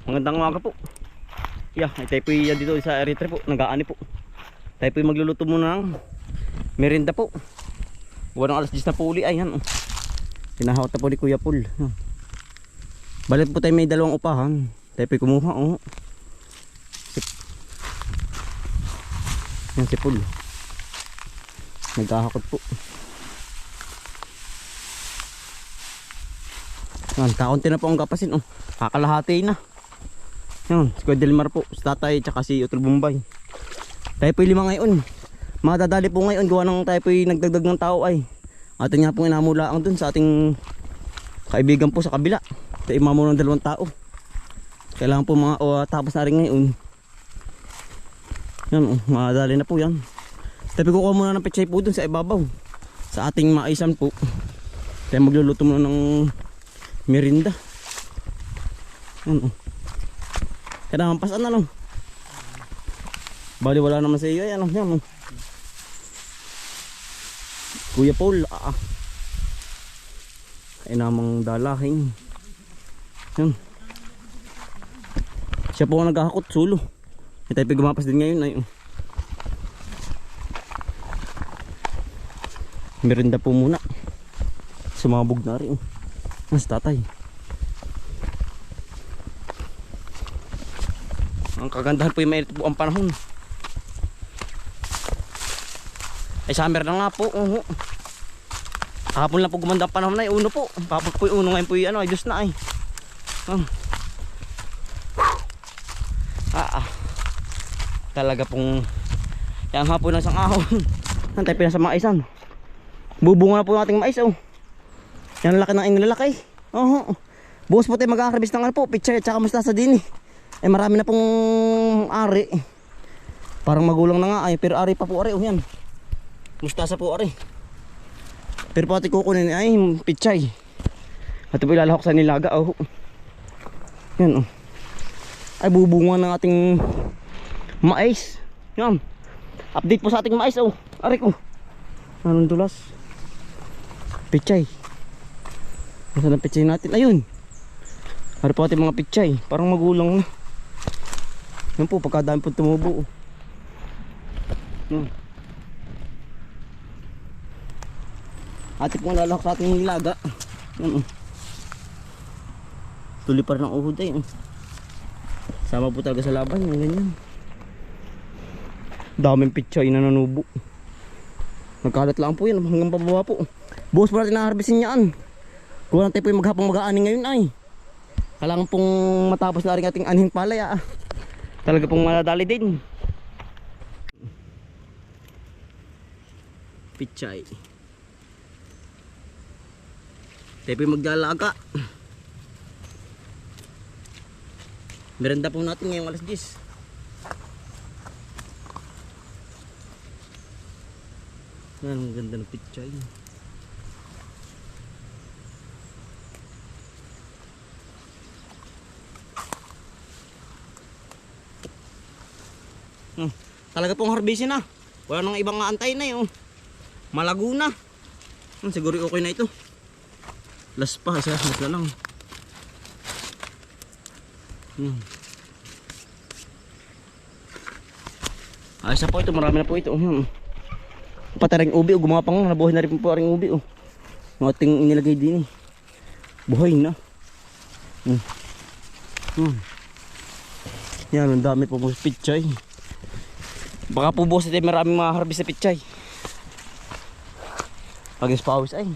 Magandang umaga po. Yeah, ay tayo po yan dito sa Eritrea po. Nag-aani po. Tayo po magluluto muna ng merienda po. Buwan ng alas 10 na po uli. Ayan. Hinahawat na po ni Kuya Paul. Balit po tayo may dalawang upahan. Tayo po kumuha. Yan si Paul. Nagkahakot po. Yan, kaunti na po ang kapasin. Kakalahati na. Yan, si Kuya Delmar po, si tatay, tsaka si Utol Bombay. Tayo po'y 5 ngayon. Matadali po ngayon, gawa ng tayo po'y nagdagdag ng tao ay. Atin nga pong inamulaang dun sa ating kaibigan po sa kabila. Tayo mamula ng 2 tao. Kailangan po mga tapos na rin ngayon. Yan, matadali na po yan. Tayo kukuha muna ng pechay po dun sa ibabaw. Sa ating maisan po. Tayo magluluto muna ng merienda. Yan. Kailangan pasan na lang. Bali wala naman sa iyo. Yan. Kuya Paul. Ay namang dalahin. Yan. Siya po ang naghahakot. Sulo. May tayo gumapas din ngayon. Ay. Merienda po muna. Sumabog na rin. Mas tatay. Ang kagandahan po yung mainit po ang panahon. Ay summer na nga po. Kahapon lang po gumanda ang panahon na. Uno po. Kapot po yung uno. Ngayon po yung ay Diyos na ay. Talaga pong yan hapon ng isang ahon. Tayo pinasa maisan. Bubunga na po yung ating mais. Yan laki ng inilalaki. Bukas po tayo mag-harvest ng ano po, pichay at saka mustasa din eh. Eh marami na pong ari. Parang magulang na nga ay, pero ari pa po ari. Yan. Mustasa po ari. Pero pati kukunin ay pichay. At po ilalahok sa nilaga. Yan ay bubunga ng ating mais. Yan. Update po sa ating mais. Ari ko. Anong dulas? Pichay. Nasaan ang pichay natin? Ayun. Hari po ating mga pichay. Parang magulang na. Yan po, pagkadami po tumubo. Ate po lalahok sa ating nilaga. Tuloy pa rin ang uhod ay. Sama po talaga sa laban. Yung ganyan. Daming pichay na nanubo. Nagkalat lang po yan. Hanggang pababa po. Bukas po natin na-harvestin yan. Kung natin po yung maghapong mag-aani ngayon ay. Kailangan pong matapos na rin ating anhing palay. Talaga pong madadali din. Pichay. Tayo po yung magdalaga. Merenda po natin ngayong alas 10. Yan, ang ganda ng pichay. Talaga pong harvestin na. Wala nang ibang aantay na yun. Malago na. Siguro okay na ito. Last pa, isa na lang. Ayos na po ito, marami na po ito. Pati ring ubi, gumapang na, nabuhay na rin po ring ubi. Yung ating inilagay din. Buhay na. Yan, ang dami po po pichay. Baka po boss ito maraming mga harvest na pichay. Pag ispawis ay.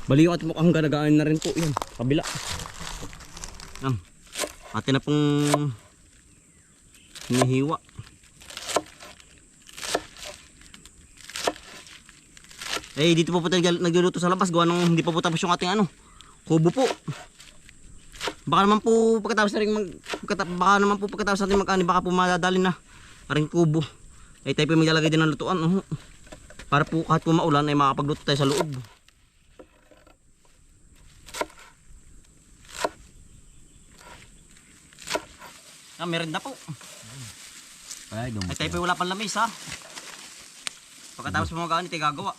Bali yung ating mukhang ganagaan na rin po. Yan, kabila. Yan. Atin na pong hinihiwa. Eh dito po tayo nagluluto sa labas. Gawa nung hindi pa po tapos yung ating kubo po. Baka naman po pagkatapos natin mag-ani, baka po madadali na aring kubo. Eh tayo po maglalagay din ng lutuan. Para po kahit po maulan ay makapagluto tayo sa loob. Meron na po. Ay tayo po wala pang lamis ha. Pagkatapos po mag-ani tayo gagawa.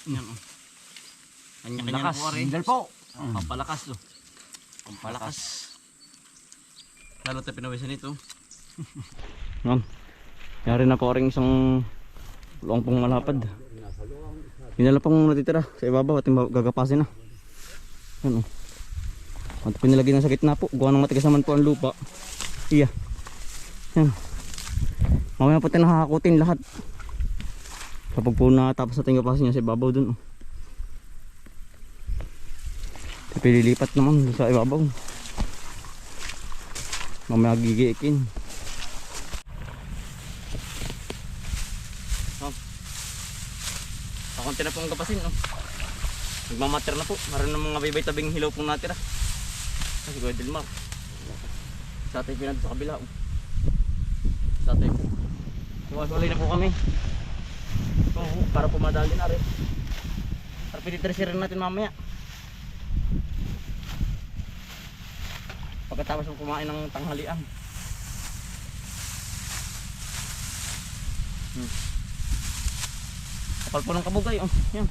Yan. Kanya-kanya Lakas. po rin. Hindal po. Pampalakas oh. Pampalakas. Lalo tayo pinawisan ito. Ma'am. Yari na po rin isang luang pong malapad. Yun na lang pong natitira sa ibabaw at gagapasin na. Yan oh. At pinilagay na sa gitna po. Gawa ng matigas naman po ang lupa. Iya. Yan. Mamaya po tayo nakakakutin lahat. Kapag po natapos natin gapasin niya sa ibabaw dun oh. Pililipat naman sa ibabaw. Mamaya gigiikin. Pakunti na pong kapasin no? Nagmamater na po. Maroon ng mga baybay tabing hilaw pong natira. Kasi Kuya Delmar sa tayo pinag sa kabila oh. Sa tayo po suwasuloy na po kami para pumadali na rin. Para pinitresir natin mamaya pagkatapos ng kumain ng tanghalian. Kapal po ng kabugay oh. Yan.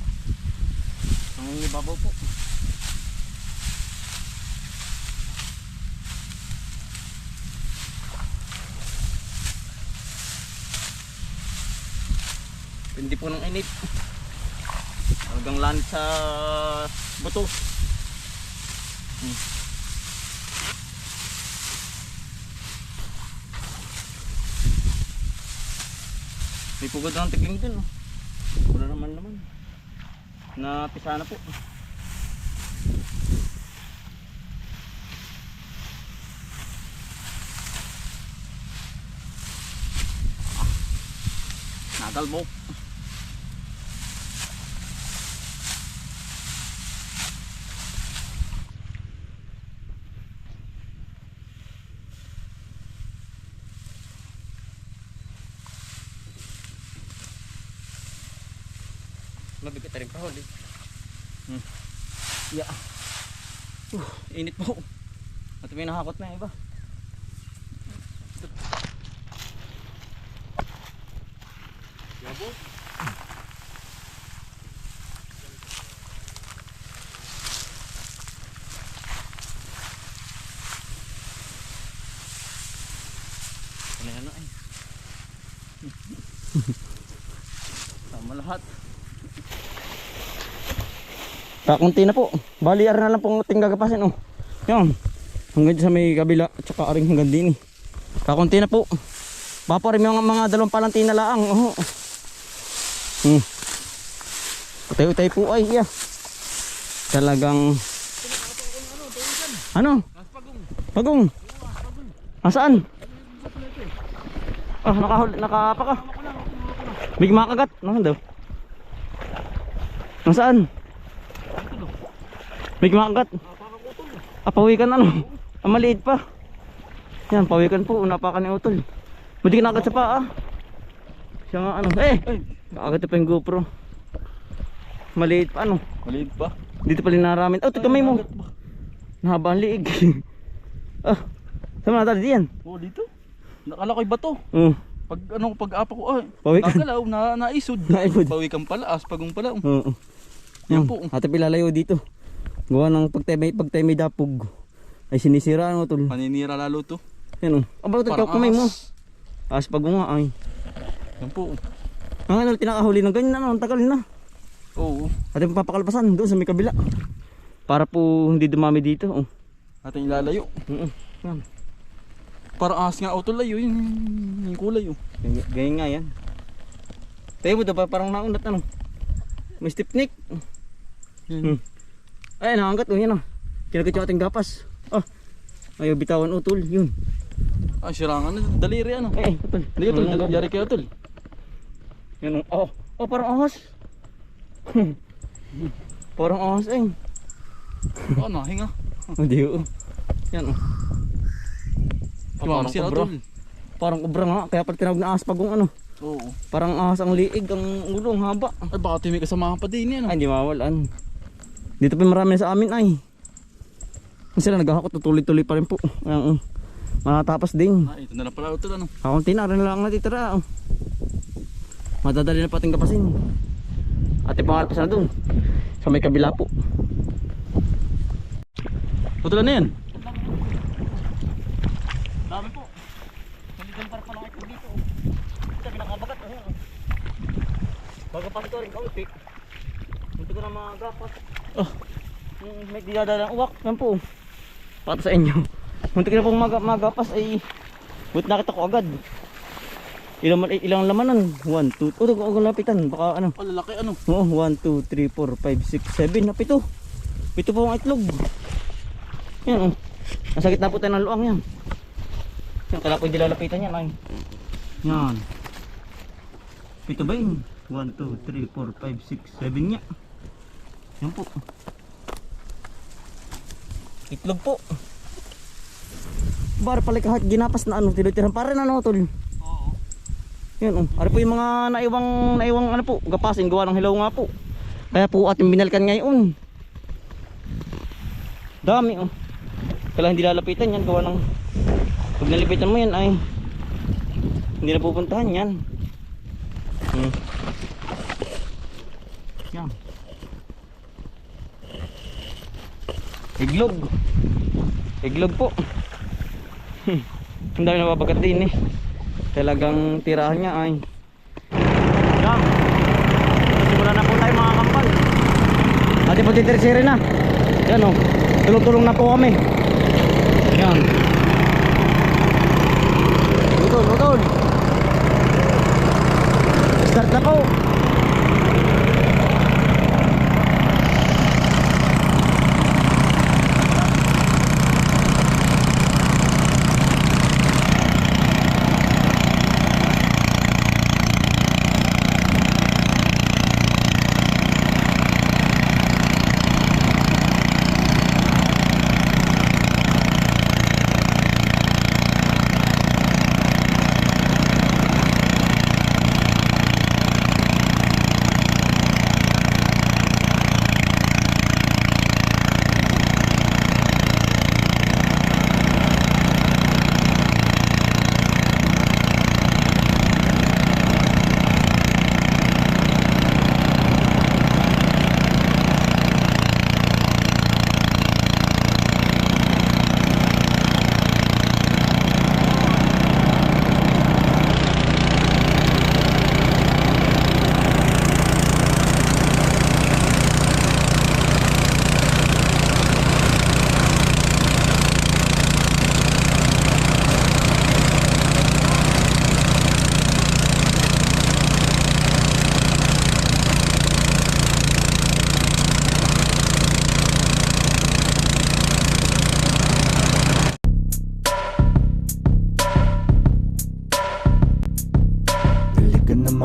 Ang ibabaw po. Hindi po ng init. Hanggang lanit sa buto. May pugod ng tigling dun oh. Wala naman napisa na po. Nagalbo. Mabigat na rin pa huli. Yeah. Init po. At may nakakot na iba. Yabo. Ano ay. Sama lahat. Kakunti na po. Bali ar na lang pong ating gagapasin oh. Yan. Hanggang sa may kabila at saka aring hanggang din. Kakunti na po. Bapa rin mga dalawang palantin na laang. Oh. Utay-utay po ay yeah. Talagang ano? Pagong. Asaan? Ah, nakapaka. May makagat. Nasaan daw? Nasaan? May makagat. Ah, pawikan ano? Ah, maliit pa. Yan, pawikan po. Unapakan ni utol. Hindi kinagat sa paa. Siya nga ano. Nakagat pa yung GoPro. Maliit pa ano? Maliit pa. Dito pala naramin. Oh, tigkamay mo. Nahaba ang liig. Ah, saan na tali yan? Oh, dito. Nakala ko'y bato. Pag apa ko ay. Pawikan. Nagalaw, naisod. Naisod. Pawikan pala, pagong pala. Oo. Yan po. Ate pilalayo dito. Gawa ng pagtay may dapog. Ay sinisira ano tol. Paninira lalo to. Yan oh. Aba ito kamay mo. As pag nga ay. Yan po. Ang ano tinakahuli ng ganyan ano, ang tagal na. Oo. Ate papakalpasan doon sa may kabila. Para po hindi dumami dito. Oh. Ating ilalayo. Yan. Parang ahas nga autolayo yung kulay oh. Ganyan nga yan. Tayo mo daw parang naunat ano. May stiffneck. Ay nakangkat oh yan oh. Kinagat yung ating gapas. Oh. Ayaw bitawan utol yun. Ah, sirangan na daliri ano. Utol. Hindi utol, yari kayo utol. Yan oh. Oh parang ahas. Parang ahas eh. Oh, nahinga. Hindi oh. Yan oh. Parang kubra. Parang kubra nga, kaya pala tinawag na ahas pagong ano. Oo. Parang ahas ang liig, ang ulo, ang haba. Ay baka may kasamahan pa din yan. Ay hindi mawalan. Dito pa marami na sa amin ay. Sila naghahakot, tuloy-tuloy pa rin po. Ayan, matapos din. Ah, ito na lang pala ito ano. Kakunti na rin lang natitira. Madadali na pating kapasin. Ate pangalpas na dun. Sa may kabila po. Putulan na yan. Dami po. Naligan para pala kayo dito. Ito pinakabagat. Baga pa ito rin kaunti. Hindi ko na magapas. Oh, may dinadalang uwak. Yan po. Pakita sa inyo. Muntik na pong magapas ay buti nakita ko agad. Ilang lamanan? 1, 2, oh, lapitan. Baka ano? Oh, lalaki ano? Oo, 1, 2, 3, 4, 5, 6, 7 na pito. Pito po ang itlog. Yan oh. Nasa gitna po tayo ng luang yan. Yan, kala ko hindi lalapitan yan ay. Yan. Pito ba yun? 1, 2, 3, 4, 5, 6, 7 niya. Yan po. Itlog po. Bar pala kahit ginapas na ano, tinitiran pa rin ano tol. Oo. Yan oh. Ari po yung mga naiwang ano po, gapasin gawa ng hilaw nga po. Kaya po ating binalkan ngayon. Dami oh. Kaya hindi lalapitan yan gawa ng pag nalipitan mo yan ay hindi na pupuntahan yan. Yan. Iglog. Iglog po. Ang dami nababagat din eh. Talagang tirahan niya ay. Yan. Simulan na po tayo mga kampal. Ate po titirisiri na. Yan o. Tulong-tulong na po kami. Yan. Utol. Start na po.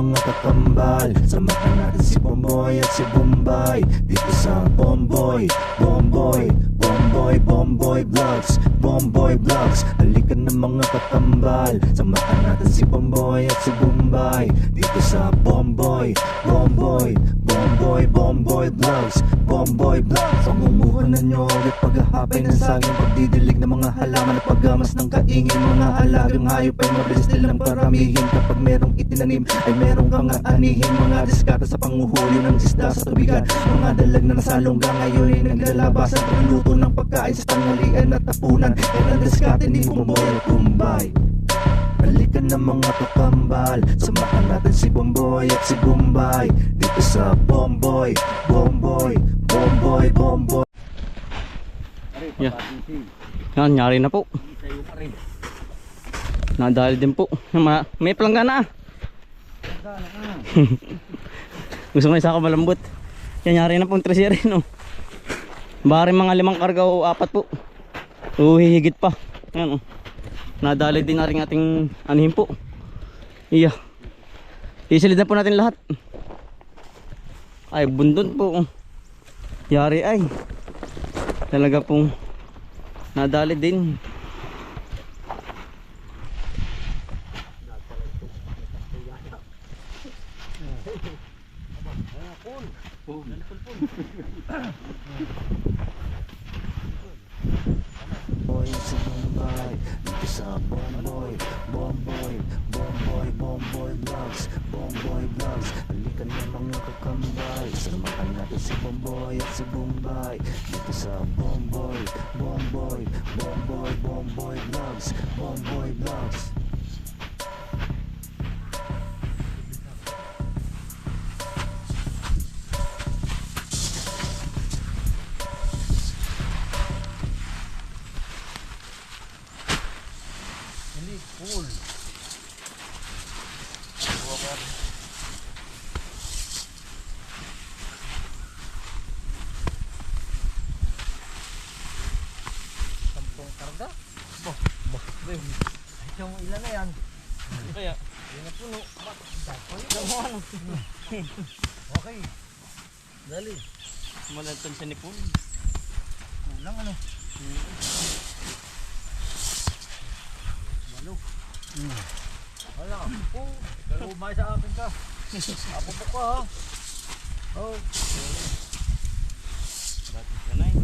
mga kakambal, samahan natin si Bomboy at si Bombay dito sa Bomboy Vlogs, Bomboy Vlogs. Halika na mga kakambal, samahan natin si Bomboy at si Bombay dito sa Bomboy Vlogs, Bomboy Vlogs. Pangumuhanan nyo at paghahapay ng saging, pagdidilig ng mga halaman at paggamas ng kaingin. Mga alagang hayop ay mabilis nilang paramihin. Kapag merong itinanim ay merong kang aanihin. Mga diskata sa panguhuli ng isda sa tubigan, mga dalag na nasalongga ngayon ay naglalabasan. Pagluto ng pagkain sa tanghalian at tapunan, yan ang diskate ni Bomboy at Bombay. Halika na mga kakambal, samahan natin si Bomboy at si Bombay dito sa Bomboy. Yeah. Yan, nyari na po. Nadali din po. May planggana. Gusto mo isa ka malambot. Yan, nyari na po ang tresere, no? Bari mga 5 karga o 4 po. Hihigit pa. Yan, oh. Nadali din na rin ating anihin po. Iya. Isilid na po natin lahat. Ay, bundon po. Yari ay. Talaga pong nadali din. Boy si Bombay dito sa Bomboy Vlogs, Bomboy Vlogs. Halika na mga kakambal, samahan natin si Bomboy Bomboy at si Bombay dito sa Bomboy Bomboy Bomboy Bomboy Vlogs Bomboy Vlogs. Hindi, cool. Sampung karga? Bah, yung ilan na yan? Kaya? Hindi na puno. Okay. Dali. Malantong sa nipon. Kulang ano? Malo. Wala. Oh, pero umay sa akin ka. Apo po ka ha. Oh. Bakit ka na eh?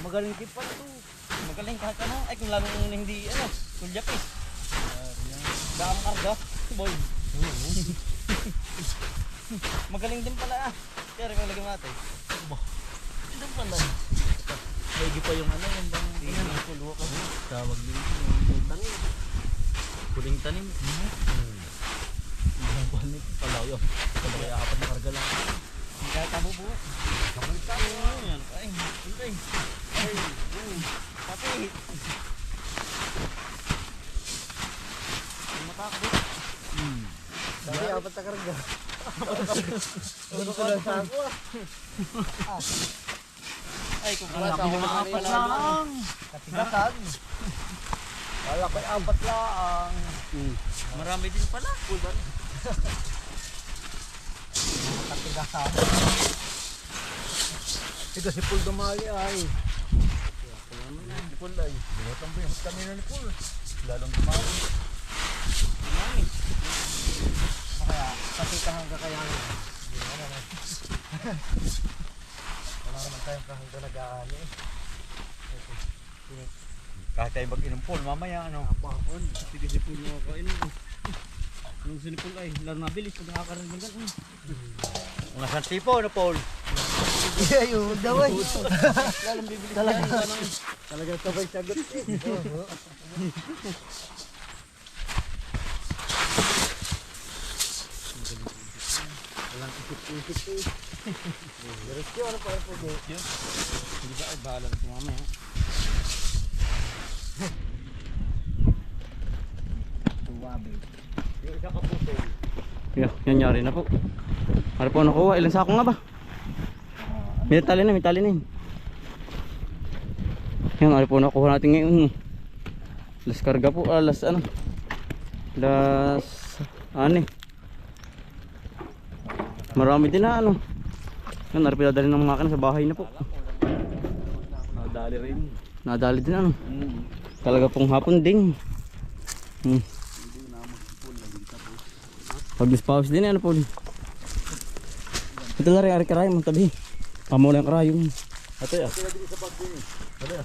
Magaling kip pala to. Magaling kahit ano. Ay kung lalong hindi ano. Kulyapis. Daang karga. Boy. Magaling din pala ah. Kaya rin lagyan natin. Doon pala. Lagi pa yung ano yung bang Puluwa ka. tawag din yung tanim. Kuling tanim. Ang buwan nito pala yun. Pala kaya apat na karga lang. Kaya tabubo. Kabalita. Yan. Ay. Ay. Ay. Pati. Matakbo. Dati apat na karga. Ano ka lang sa ako ah. Ay kung Wala alam ko mo mga mga apat pala. lang. Katigatan. Wala ko apat lang. Marami din pala. Katigatan. Ito si Paul Damali ay. Ni Paul ay. Binatang bihot kami na ni Paul. Lalong Damali. Marami. Kaya katitahan ka kaya. Wala naman tayong kahangga nag-aani eh. Kahit tayo mag-inom Paul, mamaya ano? Apapon. Sige si Paul mo kain. Nung sinipol ay lalo nabilis pag nakakaroon ng ganun. Mga santipo na Paul. Yun daw ay. Lalong bibili Talaga. Talaga sabay sagot eh. Walang isip-isip eh. Diretso ano para po dito? Hindi ba ay bahala na si mama ya. Tuwabi. Yung isa kapuso. Yeah, yan nyari na po. Ano po nakuha? Ilan sako nga ba? May tali na, may tali na yun. Yan, ano po nakuha natin ngayon. Las karga po, las ano. Las ani. Marami din na ano. Yan, ano pinadali ng makina sa bahay na po. Nadali rin. Nadali din ano. Talaga pong hapon din. Pag-dispose din ano po. Ito lang rin karay mo tabi. Pamula yung karayong. Ito ya. Ito ya.